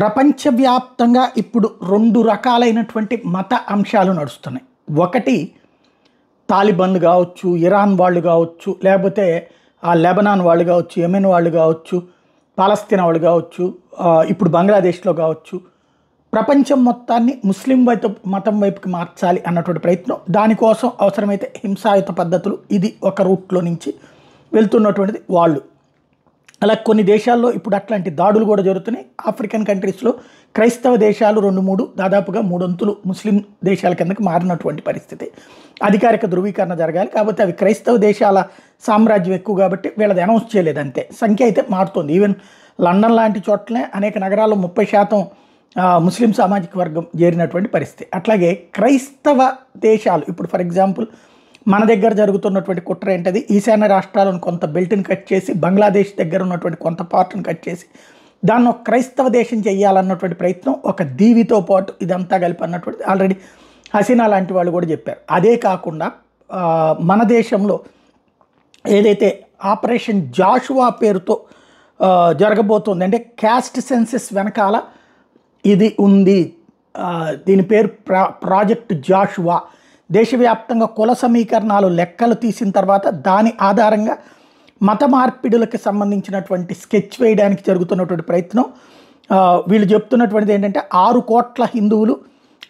ప్రపంచవ్యాప్తంగా ఇప్పుడు 2 రకాలైనటువంటి మత అంశాలు నడుస్తున్నాయి. ఒకటి తాలిబాన్లు కావచ్చు, ఇరాన్ వాళ్ళు కావచ్చు, లేకపోతే లెబనాన్ వాళ్ళు కావచ్చు, యెమెన్ వాళ్ళు కావచ్చు, పాలస్తీనా వాళ్ళు కావచ్చు, ఇప్పుడు బంగ్లాదేశ్లో కావచ్చు, ప్రపంచం మొత్తాన్ని ముస్లిం మతం వైపుకి మార్చాలి అన్నటువంటి ప్రయత్నం. దానికోసం అవసరమైతే హింసాయుత పద్ధతులు, ఇది ఒక రూట్లో నుంచి వెళ్తున్నటువంటిది వాళ్ళు. అలా కొన్ని దేశాల్లో ఇప్పుడు అట్లాంటి దాడులు కూడా జరుగుతున్నాయి. ఆఫ్రికన్ కంట్రీస్లో క్రైస్తవ దేశాలు 2-3 దాదాపుగా 3 వంతులు ముస్లిం దేశాల కిందకి మారినటువంటి పరిస్థితి. అధికారిక ధృవీకరణ జరగాలి, కాకపోతే అవి క్రైస్తవ దేశాల సామ్రాజ్యం ఎక్కువ కాబట్టి వీళ్ళది అనౌన్స్ చేయలేదు అంతే. సంఖ్య అయితే మారుతుంది. ఈవెన్ లండన్ లాంటి చోట్లనే అనేక నగరాల్లో 30% ముస్లిం సామాజిక వర్గం చేరినటువంటి పరిస్థితి. అట్లాగే క్రైస్తవ దేశాలు ఇప్పుడు ఫర్ ఎగ్జాంపుల్ మన దగ్గర జరుగుతున్నటువంటి కుట్ర ఏంటది, ఈశాన్య రాష్ట్రాలను కొంత బెల్ట్ని కట్ చేసి బంగ్లాదేశ్ దగ్గర ఉన్నటువంటి కొంత పార్ట్ని కట్ చేసి దాన్ని ఒక క్రైస్తవ దేశం చేయాలన్నటువంటి ప్రయత్నం, ఒక దీవితో పాటు ఇదంతా కలిపి అన్నటువంటిది ఆల్రెడీ హసీనా లాంటి వాళ్ళు కూడా చెప్పారు. అదే కాకుండా మన దేశంలో ఏదైతే ఆపరేషన్ జాషువా పేరుతో జరగబోతుంది, అంటే క్యాస్ట్ సెన్సెస్ వెనకాల ఇది ఉంది. దీని పేరు ప్రాజెక్ట్ జాషువా. దేశవ్యాప్తంగా కుల సమీకరణాలు లెక్కలు తీసిన తర్వాత దాని ఆధారంగా మత మార్పిడులకు సంబంధించినటువంటి స్కెచ్ వేయడానికి జరుగుతున్నటువంటి ప్రయత్నం. వీళ్ళు చెప్తున్నటువంటిది ఏంటంటే 6 కోట్ల హిందువులు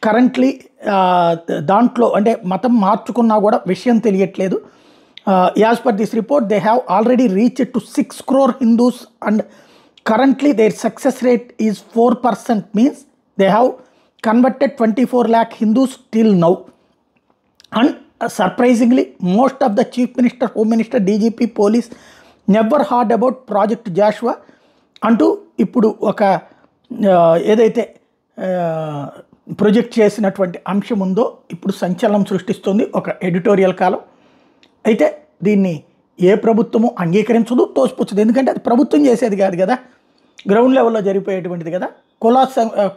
కరెంట్లీ దాంట్లో అంటే మతం మార్చుకున్నా కూడా విషయం తెలియట్లేదు. As per this report they have already reached to 6 crore Hindus and currently their success rate is 4%, means they have converted 24 lakh Hindus till now. And surprisingly, most of the Chief Minister, Home Minister, DGP, Police never heard about Project Joshua అంటూ ఇప్పుడు ఒక ఏదైతే project చేసినటువంటి అంశం ఉందో ఇప్పుడు సంచలనం సృష్టిస్తుంది ఒక ఎడిటోరియల్ కాలం. అయితే దీన్ని ఏ ప్రభుత్వము అంగీకరించదు, తోసిపుచ్చదు. ఎందుకంటే అది ప్రభుత్వం చేసేది కాదు కదా, గ్రౌండ్ లెవెల్లో జరిగిపోయేటువంటిది కదా.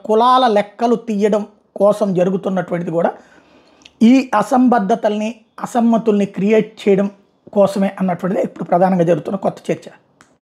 కులాల లెక్కలు తీయడం కోసం జరుగుతున్నటువంటిది కూడా ఈ అసంబద్ధతల్ని, అసమ్మతుల్ని క్రియేట్ చేయడం కోసమే అన్నటువంటిది ఇప్పుడు ప్రధానంగా జరుగుతున్న కొత్త చర్చ.